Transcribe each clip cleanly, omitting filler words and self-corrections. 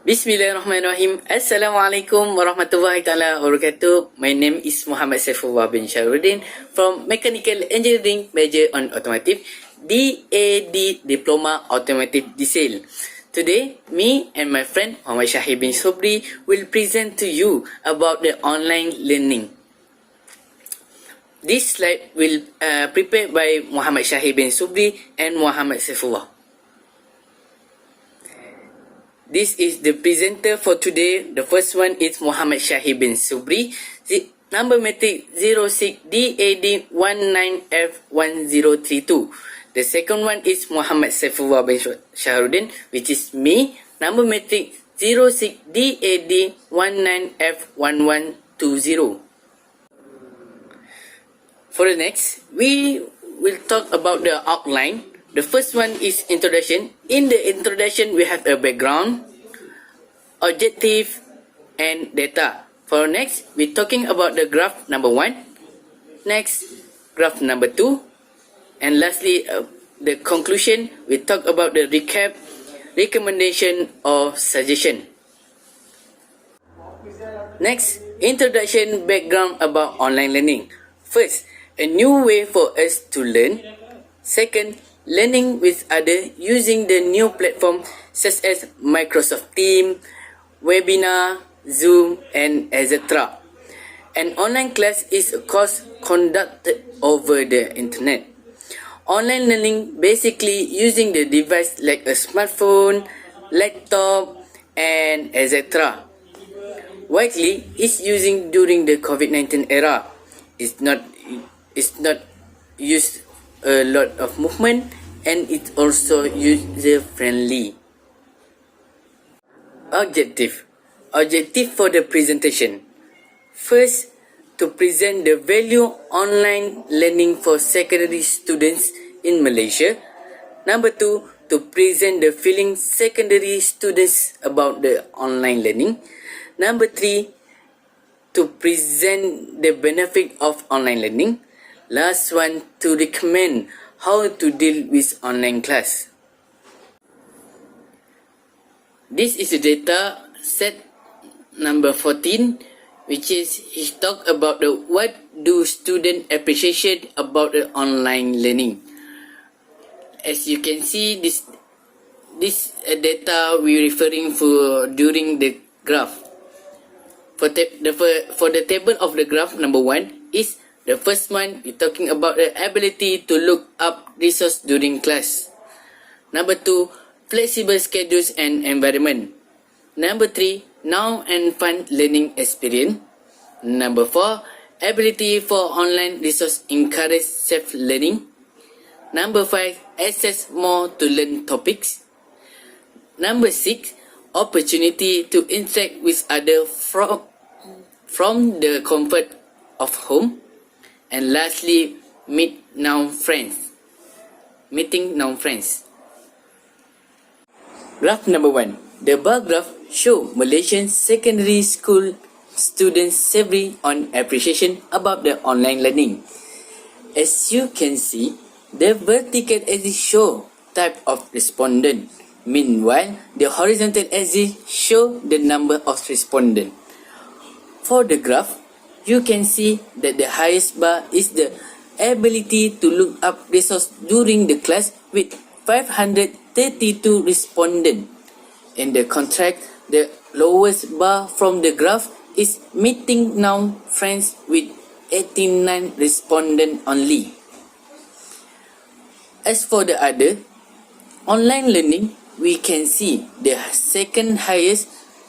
Bismillahirrahmanirrahim. Assalamualaikum warahmatullahi taala wabarakatuh. My name is Muhammad SAIFULLAH bin SHAHARUDDIN from Mechanical Engineering, major on Automotive, DAD Diploma Automotive Diesel. Today, me and my friend Muhammad Shahid bin SUBRE will present to you about the online learning. This slide will prepared by Muhammad Shahid bin SUBRE and Muhammad SAIFULLAH. This is the presenter for today. The first one is Muhammad Shahid bin SUBRE. The number matric 06DAD19F1032. The second one is Muhammad SAIFULLAH bin SHAHARUDDIN, which is me. Number matric 06DAD19F1120. For the next, we will talk about the outline. The first one is introduction. In the introduction, we have a background, objective, and data. For next, we're talking about the graph number 1. Next, graph number 2. And lastly, the conclusion, we talk about the recap, recommendation, or suggestion. Next, introduction, background about online learning. First, a new way for us to learn. Second, learning with others using the new platform such as Microsoft Teams, webinar, Zoom, and etc. An online class is a course conducted over the internet. Online learning basically using the device like a smartphone, laptop, and etc. Widely is using during the COVID-19 era. It's not used a lot of movement, and it's also user friendly. Objective for the presentation. First, to present the value online learning for secondary students in Malaysia. Number 2, to present the feeling secondary students about the online learning. Number 3, to present the benefit of online learning. Last one, to recommend how to deal with online class. This is the data set number 14, which is he talk about the what do student appreciate about the online learning. As you can see, this data we referring for during the graph. For the table of the graph number 1 is the first one, we're talking about the ability to look up resources during class. Number 2, flexible schedules and environment. Number 3, now and fun learning experience. Number 4, ability for online resource encourage self-learning. Number 5, access more to learn topics. Number 6, opportunity to interact with others from the comfort of home. And lastly, meeting known friends. Graph number 1. The bar graph show Malaysian secondary school students survey on appreciation about the online learning. As you can see, the vertical axis show type of respondent. Meanwhile, the horizontal axis show the number of respondent. For the graph, you can see that the highest bar is the ability to look up resources during the class with 532 respondents. In the contrast, the lowest bar from the graph is meeting known friends with 89 respondents only. As for the other, online learning, we can see the second highest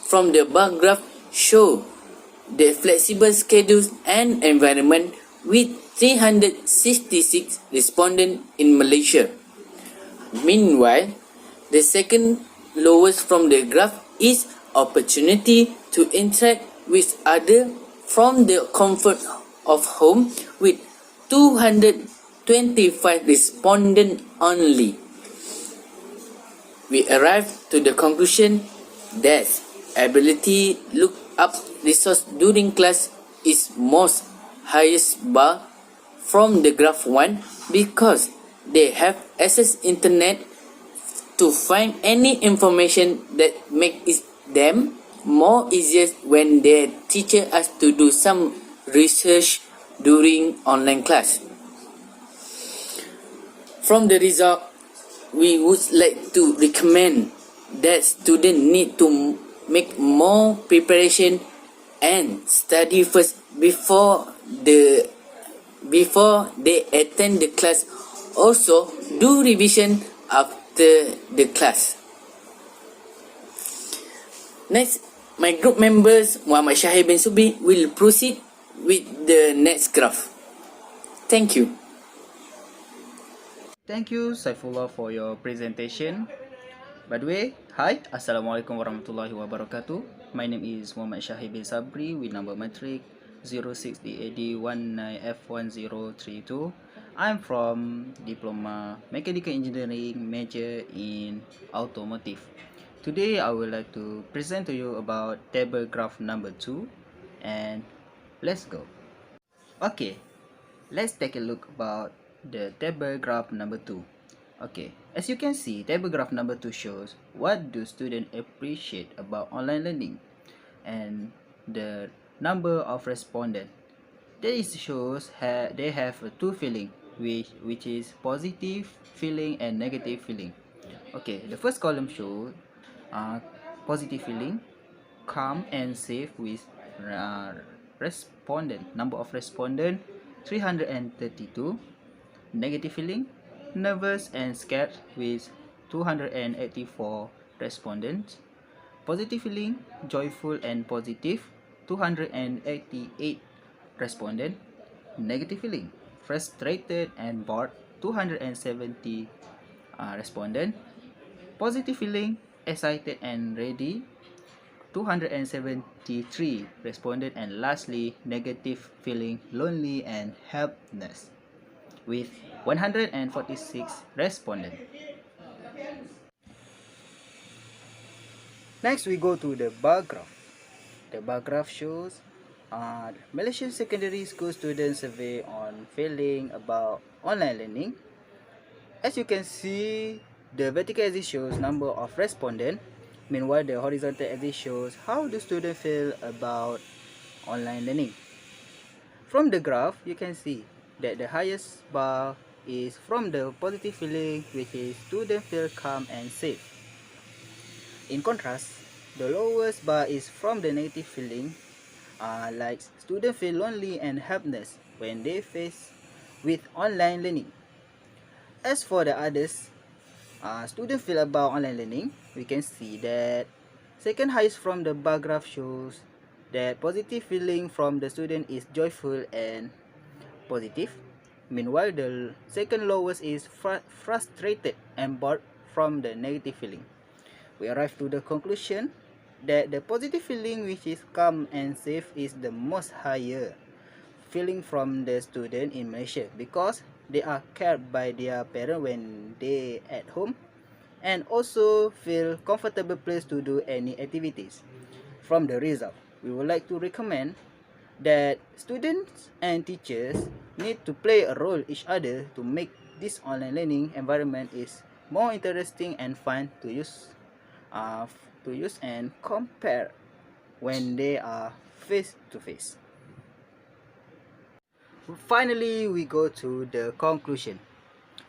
from the bar graph show the flexible schedules and environment with 366 respondents in Malaysia. Meanwhile, the second lowest from the graph is opportunity to interact with others from the comfort of home with 225 respondents only. We arrive to the conclusion that ability look up resource during class is most highest bar from the graph 1 because they have access internet to find any information that make it them more easier when their teacher asks to do some research during online class. From the result, we would like to recommend that students need to make more preparation and study first before they attend the class. Also, do revision after the class. Next, my group members Muhammad Shahir bin Subi will proceed with the next graph. Thank you. Thank you, Saifullah, for your presentation. By the way, hi, Assalamualaikum warahmatullahi wabarakatuh. My name is Muhammad Shahir bin SUBRE with number matric 06DAD19F1032. I'm from Diploma Mechanical Engineering major in Automotive. Today, I would like to present to you about table graph number 2, and let's go. Okay, let's take a look about the table graph number 2. Okay, as you can see, table graph number 2 shows what do students appreciate about online learning and the number of respondents. This shows they have two feeling, which is positive feeling and negative feeling. Okay, the first column shows positive feeling, calm and safe with number of respondent 332. Negative feeling, nervous and scared with 284 respondents. Positive feeling, joyful and positive, 288 respondents. Negative feeling, frustrated and bored, 270 respondents. Positive feeling, excited and ready, 273 respondents. And lastly, negative feeling, lonely and helpless, with 146 respondents. Next, we go to the bar graph. The bar graph shows Malaysian secondary school student survey on feeling about online learning. As you can see, the vertical axis shows number of respondents. Meanwhile, the horizontal axis shows how the student feel about online learning. From the graph, you can see that the highest bar is from the positive feeling, which is student feel calm and safe. In contrast, the lowest bar is from the negative feeling, like student feel lonely and helpless when they face with online learning. As for the others, student feel about online learning, we can see that second highest from the bar graph shows that positive feeling from the student is joyful and positive. Meanwhile, the second lowest is frustrated and bored from the negative feeling. We arrive to the conclusion that the positive feeling, which is calm and safe, is the most higher feeling from the student in Malaysia, because they are cared by their parents when they at home and also feel comfortable place to do any activities. From the result, we would like to recommend that students and teachers need to play a role each other to make this online learning environment is more interesting and fun to use and compare when they are face to face. Finally, we go to the conclusion.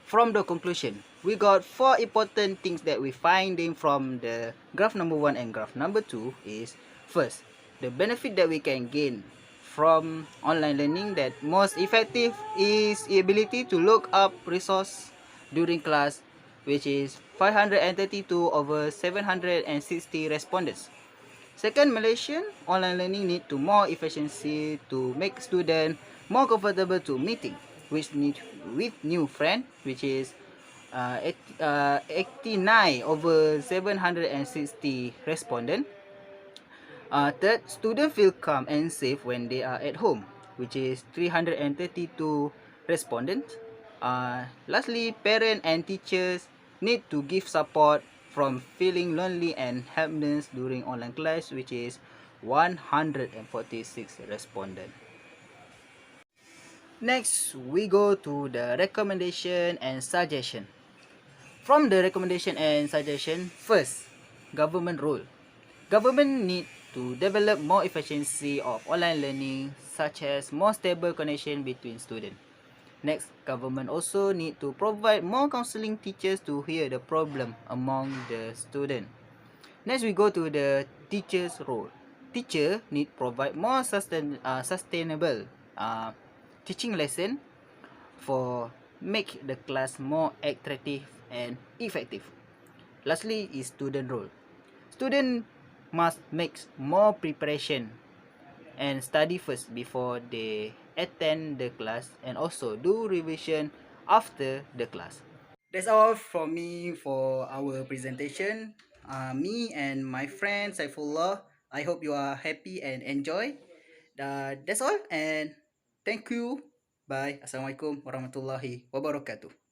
From the conclusion, we got 4 important things that we finding from the graph number 1 and graph number 2 is, first, the benefit that we can gain from online learning, that most effective is the ability to look up resource during class, which is 532 over 760 respondents. Second, Malaysian online learning need to more efficiency to make student more comfortable to meeting with new friend, which is 89 over 760 respondent. Third, students feel calm and safe when they are at home, which is 332 respondents. Lastly, parents and teachers need to give support from feeling lonely and helpless during online class, which is 146 respondents. Next, we go to the recommendation and suggestion. From the recommendation and suggestion, first, government role. Government need to develop more efficiency of online learning, such as more stable connection between students. Next, government also need to provide more counseling teachers to hear the problem among the student. Next, we go to the teacher's role. Teacher need provide more sustainable teaching lesson for make the class more attractive and effective. Lastly is student role. Student must make more preparation and study first before they attend the class, and also do revision after the class. That's all from me for our presentation. Me and my friend Saifullah, I hope you are happy and enjoy. That's all, and thank you. Bye. Assalamualaikum warahmatullahi wabarakatuh.